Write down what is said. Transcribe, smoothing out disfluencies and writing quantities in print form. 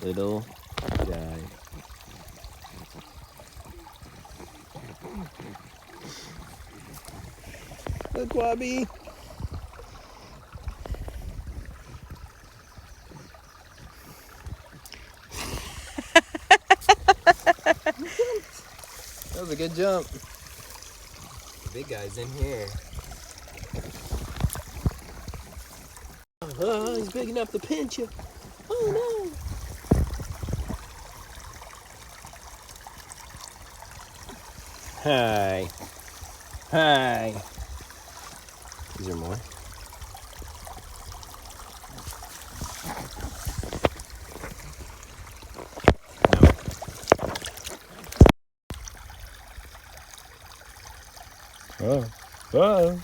little guy. Look, Wabi. That was a good jump. The big guy's in here. Oh, he's big enough to pinch you. Oh no. Hi. Hi. Is there more? No. Oh. Oh.